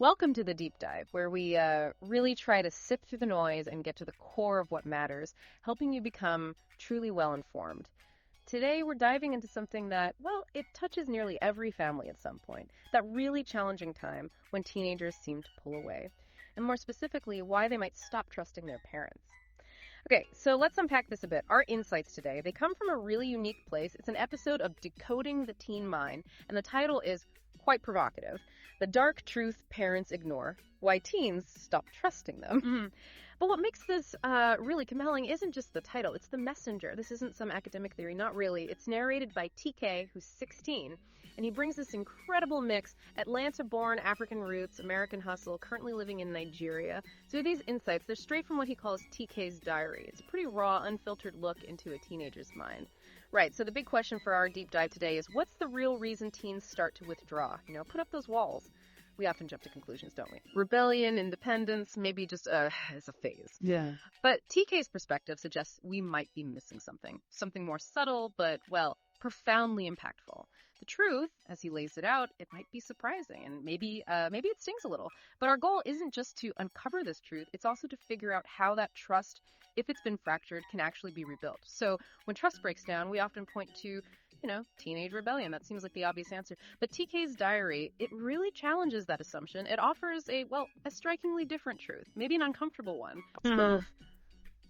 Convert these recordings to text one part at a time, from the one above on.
Welcome to the Deep Dive, where we really try to sift through the noise and get to the core of what matters, helping you become truly well-informed. Today, we're diving into something that, well, it touches nearly every family at some point, that really challenging time when teenagers seem to pull away, and more specifically, why they might stop trusting their parents. Okay, so let's unpack this a bit. Our insights today, they come from a really unique place. It's an episode of Decoding the Teen Mind, and the title is quite provocative. The Dark Truth Parents Ignore, Why Teens Stop Trusting Them. Mm-hmm. But what makes this really compelling isn't just the title, it's the messenger. This isn't some academic theory, not really. It's narrated by TK, who's 16, and he brings this incredible mix, Atlanta-born, African roots, American hustle, currently living in Nigeria. So these insights, they're straight from what he calls TK's diary. It's a pretty raw, unfiltered look into a teenager's mind. Right, so the big question for our deep dive today is, what's the real reason teens start to withdraw? You know, put up those walls. We often jump to conclusions, don't we? Rebellion, independence, maybe just as a phase. Yeah. But TK's perspective suggests we might be missing something more subtle, but, well, profoundly impactful. The truth, as he lays it out, it might be surprising, and maybe it stings a little. But our goal isn't just to uncover this truth, it's also to figure out how that trust, if it's been fractured, can actually be rebuilt. So when trust breaks down, we often point to, teenage rebellion. That seems like the obvious answer. But TK's diary, it really challenges that assumption. It offers a strikingly different truth, maybe an uncomfortable one.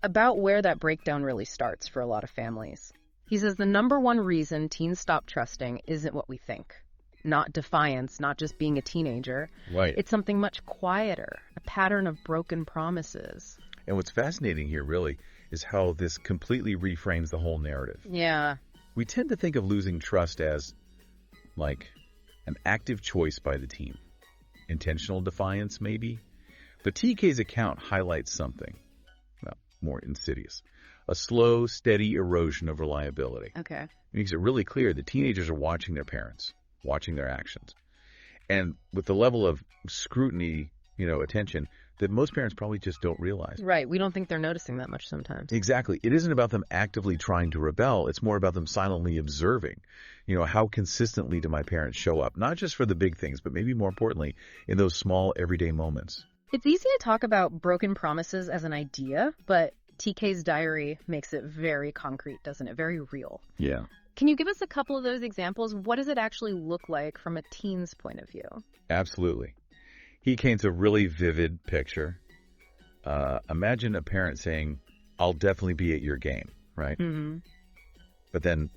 About where that breakdown really starts for a lot of families. He says the number one reason teens stop trusting isn't what we think. Not defiance, not just being a teenager. Right. It's something much quieter, a pattern of broken promises. And what's fascinating here, really, is how this completely reframes the whole narrative. Yeah. We tend to think of losing trust as, like, an active choice by the teen. Intentional defiance, maybe. But TK's account highlights something, more insidious. A slow, steady erosion of reliability. Okay. It makes it really clear that teenagers are watching their parents, watching their actions. And with the level of scrutiny, attention, that most parents probably just don't realize. Right. We don't think they're noticing that much sometimes. Exactly. It isn't about them actively trying to rebel. It's more about them silently observing. How consistently do my parents show up? Not just for the big things, but maybe more importantly, in those small everyday moments. It's easy to talk about broken promises as an idea, but TK's diary makes it very concrete, doesn't it? Very real. Yeah. Can you give us a couple of those examples? What does it actually look like from a teen's point of view? Absolutely. He paints a really vivid picture. Imagine a parent saying, "I'll definitely be at your game," right? Mm-hmm. But then,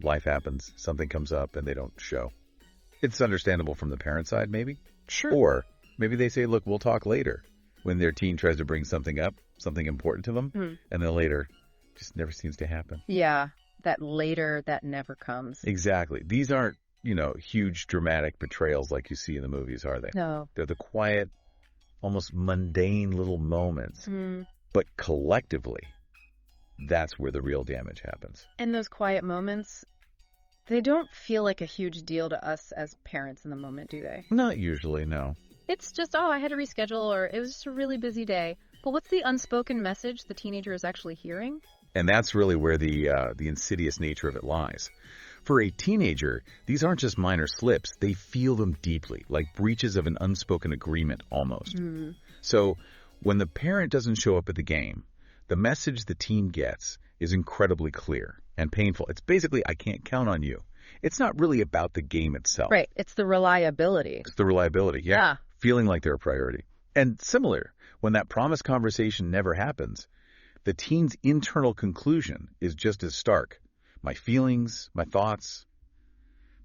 life happens, something comes up, and they don't show. It's understandable from the parent side, maybe. Sure. Or maybe they say, "Look, we'll talk later," when their teen tries to bring something up, something important to them, and then later just never seems to happen. Yeah, that later, that never comes. Exactly. These aren't, huge dramatic betrayals like you see in the movies, are they? No. They're the quiet, almost mundane little moments. But collectively, that's where the real damage happens. And those quiet moments, they don't feel like a huge deal to us as parents in the moment, do they? Not usually, no. It's just, I had to reschedule, or it was just a really busy day. But what's the unspoken message the teenager is actually hearing? And that's really where the insidious nature of it lies. For a teenager, these aren't just minor slips. They feel them deeply, like breaches of an unspoken agreement almost. So when the parent doesn't show up at the game, the message the teen gets is incredibly clear and painful. It's basically, "I can't count on you." It's not really about the game itself. Right. It's the reliability. It's the reliability, yeah. Feeling like they're a priority. And similar, when that promise conversation never happens, the teen's internal conclusion is just as stark. My feelings, my thoughts,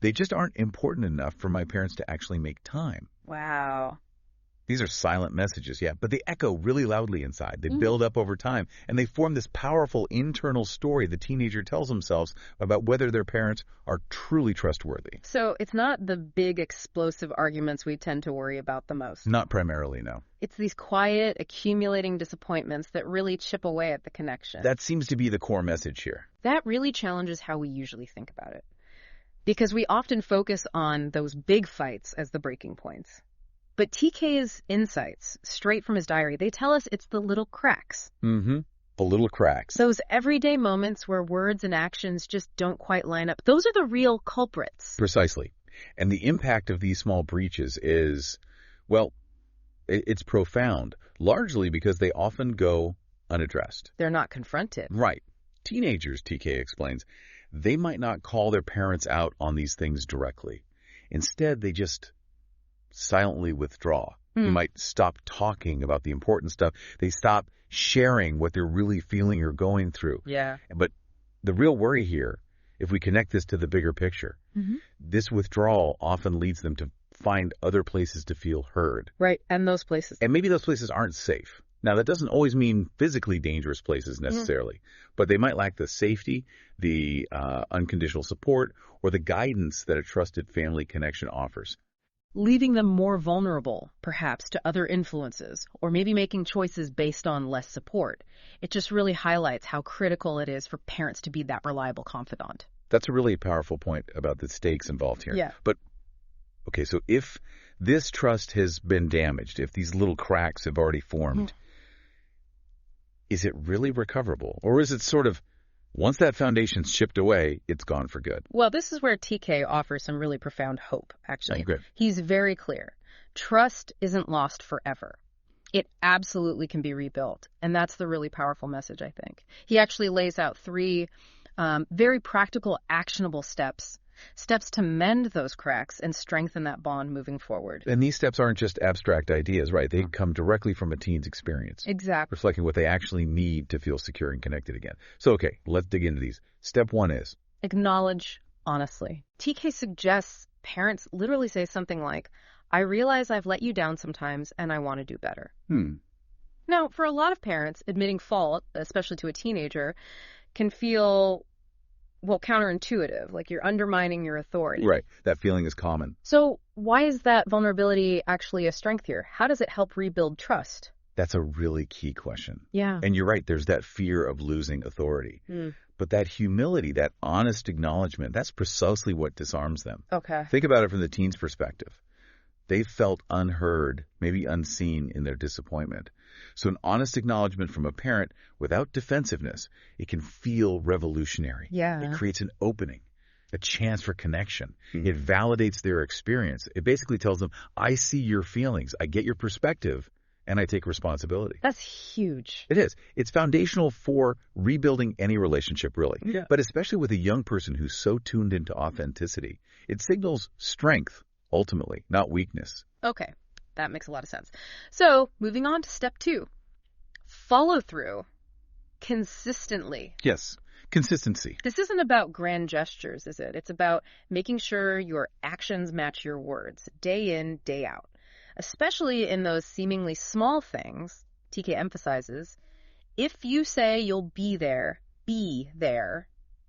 they just aren't important enough for my parents to actually make time. Wow. These are silent messages, yeah, but they echo really loudly inside. They build up over time, and they form this powerful internal story the teenager tells themselves about whether their parents are truly trustworthy. So it's not the big explosive arguments we tend to worry about the most. Not primarily, no. It's these quiet, accumulating disappointments that really chip away at the connection. That seems to be the core message here. That really challenges how we usually think about it. Because we often focus on those big fights as the breaking points. But TK's insights, straight from his diary, they tell us it's the little cracks. The little cracks. Those everyday moments where words and actions just don't quite line up. Those are the real culprits. Precisely. And the impact of these small breaches is, Well, it's profound, largely because they often go unaddressed. They're not confronted. Right. Teenagers, TK explains, they might not call their parents out on these things directly. Instead, they just silently withdraw. You might stop talking about the important stuff. They stop sharing what they're really feeling or going through. Yeah. But the real worry here, if we connect this to the bigger picture, this withdrawal often leads them to find other places to feel heard. Right. And those places. And maybe those places aren't safe. Now, that doesn't always mean physically dangerous places necessarily, but they might lack the safety, the unconditional support, or the guidance that a trusted family connection offers. Leaving them more vulnerable, perhaps, to other influences, or maybe making choices based on less support. It just really highlights how critical it is for parents to be that reliable confidant. That's a really powerful point about the stakes involved here. Yeah. But, okay, so if this trust has been damaged, if these little cracks have already formed, is it really recoverable? Or is it sort of, once that foundation's chipped away, it's gone for good? Well, this is where TK offers some really profound hope, actually. Good. He's very clear. Trust isn't lost forever. It absolutely can be rebuilt. And that's the really powerful message, I think. He actually lays out 3 very practical, actionable steps to mend those cracks and strengthen that bond moving forward. And these steps aren't just abstract ideas, right? They come directly from a teen's experience. Exactly. Reflecting what they actually need to feel secure and connected again. So, okay, let's dig into these. Step 1 is? Acknowledge honestly. TK suggests parents literally say something like, I realize I've let you down sometimes and I want to do better. Now, for a lot of parents, admitting fault, especially to a teenager, can feel counterintuitive, like you're undermining your authority. Right. That feeling is common. So why is that vulnerability actually a strength here? How does it help rebuild trust? That's a really key question. Yeah. And you're right, there's that fear of losing authority. But that humility, that honest acknowledgement, that's precisely what disarms them. Okay. Think about it from the teen's perspective. They felt unheard, maybe unseen in their disappointment. So an honest acknowledgement from a parent without defensiveness, it can feel revolutionary. Yeah. It creates an opening, a chance for connection. It validates their experience. It basically tells them, I see your feelings, I get your perspective, and I take responsibility. That's huge. It is. It's foundational for rebuilding any relationship, really. Yeah. But especially with a young person who's so tuned into authenticity, it signals strength, ultimately, not weakness. Okay. That makes a lot of sense. So, moving on to step 2. Follow through consistently. Yes. Consistency. This isn't about grand gestures, is it? It's about making sure your actions match your words, day in, day out. Especially in those seemingly small things, TK emphasizes, if you say you'll be there,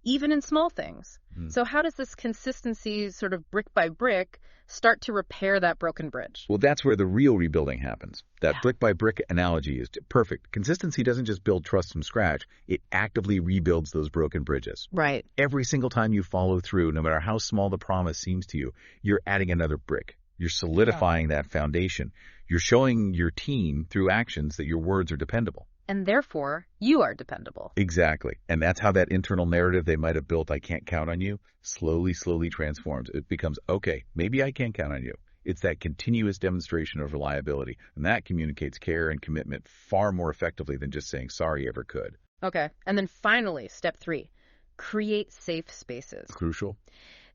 even in small things. So how does this consistency, sort of brick by brick, start to repair that broken bridge? Well, that's where the real rebuilding happens. That brick by brick analogy is perfect. Consistency doesn't just build trust from scratch. It actively rebuilds those broken bridges. Right. Every single time you follow through, no matter how small the promise seems to you, you're adding another brick. You're solidifying that foundation. You're showing your team through actions that your words are dependable. And therefore, you are dependable. Exactly. And that's how that internal narrative they might have built, I can't count on you, slowly transforms. It becomes, okay, maybe I can count on you. It's that continuous demonstration of reliability. And that communicates care and commitment far more effectively than just saying sorry ever could. Okay. And then finally, step 3, create safe spaces. Crucial.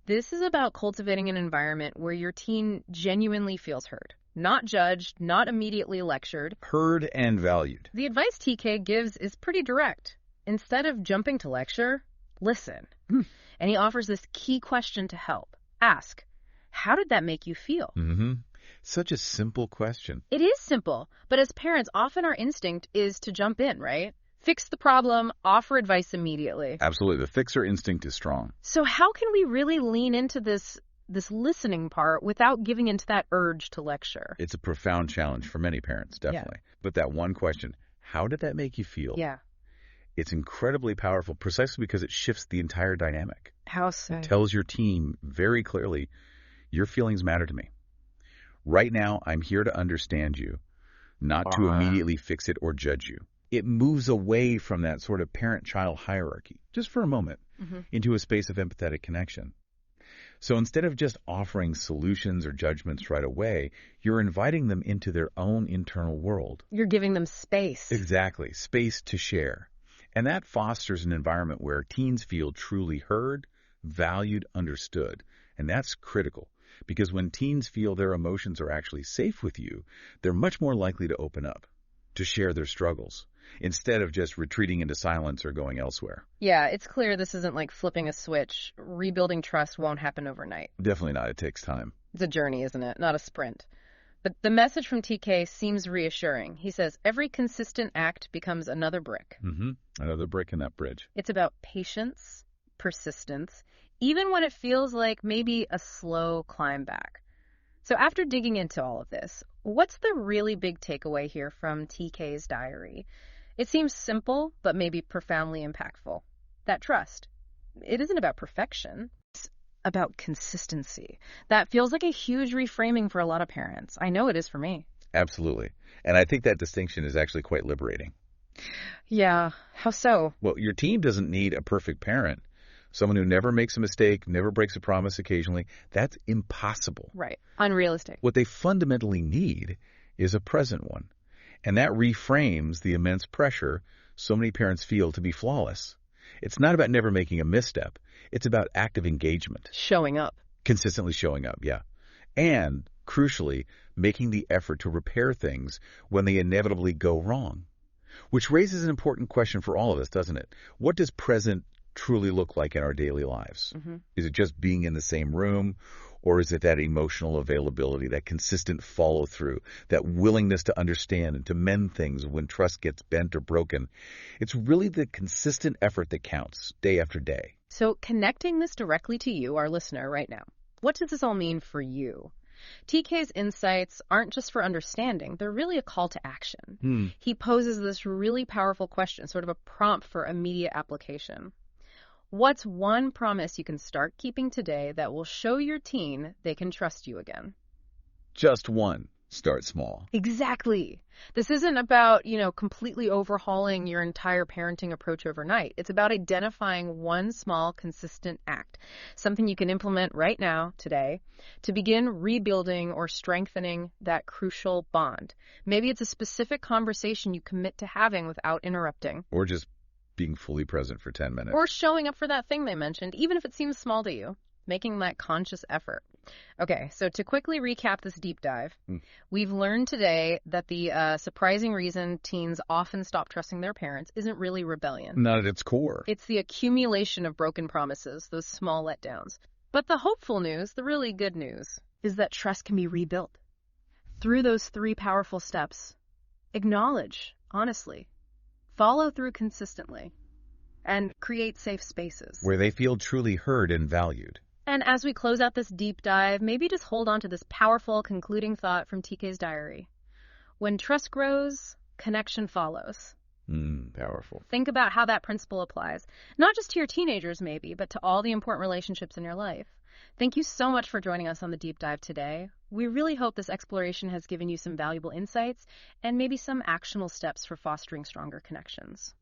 This is about cultivating an environment where your teen genuinely feels heard. Not judged, not immediately lectured. Heard and valued. The advice TK gives is pretty direct. Instead of jumping to lecture, listen. And he offers this key question to help. Ask, how did that make you feel? Such a simple question. It is simple, but as parents, often our instinct is to jump in, right? Fix the problem, offer advice immediately. Absolutely. The fixer instinct is strong. So how can we really lean into this listening part without giving into that urge to lecture? It's a profound challenge for many parents, definitely. But that one question, how did that make you feel? Yeah. It's incredibly powerful precisely because it shifts the entire dynamic. How so? It tells your team very clearly, your feelings matter to me. Right now, I'm here to understand you, not to immediately fix it or judge you. It moves away from that sort of parent-child hierarchy, just for a moment, into a space of empathetic connection. So instead of just offering solutions or judgments right away, you're inviting them into their own internal world. You're giving them space. Exactly, space to share. And that fosters an environment where teens feel truly heard, valued, understood. And that's critical, because when teens feel their emotions are actually safe with you, they're much more likely to open up, to share their struggles, instead of just retreating into silence or going elsewhere. Yeah, it's clear this isn't like flipping a switch. Rebuilding trust won't happen overnight. Definitely not. It takes time. It's a journey, isn't it? Not a sprint. But the message from TK seems reassuring. He says, every consistent act becomes another brick. Another brick in that bridge. It's about patience, persistence, even when it feels like maybe a slow climb back. So after digging into all of this, what's the really big takeaway here from TK's diary? It seems simple, but maybe profoundly impactful. That trust. It isn't about perfection. It's about consistency. That feels like a huge reframing for a lot of parents. I know it is for me. Absolutely. And I think that distinction is actually quite liberating. Yeah, how so? Well, your teen doesn't need a perfect parent. Someone who never makes a mistake, never breaks a promise occasionally. That's impossible. Right. Unrealistic. What they fundamentally need is a present one. And that reframes the immense pressure so many parents feel to be flawless. It's not about never making a misstep. It's about active engagement. Showing up. Consistently showing up, yeah. And, crucially, making the effort to repair things when they inevitably go wrong. Which raises an important question for all of us, doesn't it? What does present truly look like in our daily lives? Is it just being in the same room, or is it that emotional availability, that consistent follow-through, that willingness to understand and to mend things when trust gets bent or broken? It's really the consistent effort that counts, day after day. So connecting this directly to you, our listener, right now, what does this all mean for you? TK's insights aren't just for understanding, they're really a call to action. He poses this really powerful question, sort of a prompt for immediate application. What's one promise you can start keeping today that will show your teen they can trust you again? Just one. Start small. Exactly. This isn't about, completely overhauling your entire parenting approach overnight. It's about identifying one small, consistent act, something you can implement right now, today, to begin rebuilding or strengthening that crucial bond. Maybe it's a specific conversation you commit to having without interrupting. Or just being fully present for 10 minutes. Or showing up for that thing they mentioned, even if it seems small to you. Making that conscious effort. Okay, so to quickly recap this deep dive, we've learned today that the surprising reason teens often stop trusting their parents isn't really rebellion. Not at its core. It's the accumulation of broken promises, those small letdowns. But the hopeful news, the really good news, is that trust can be rebuilt. Through those 3 powerful steps, acknowledge, honestly, follow through consistently, and create safe spaces. Where they feel truly heard and valued. And as we close out this deep dive, maybe just hold on to this powerful concluding thought from TK's diary. When trust grows, connection follows. Powerful. Think about how that principle applies, not just to your teenagers maybe, but to all the important relationships in your life. Thank you so much for joining us on the deep dive today. We really hope this exploration has given you some valuable insights and maybe some actionable steps for fostering stronger connections.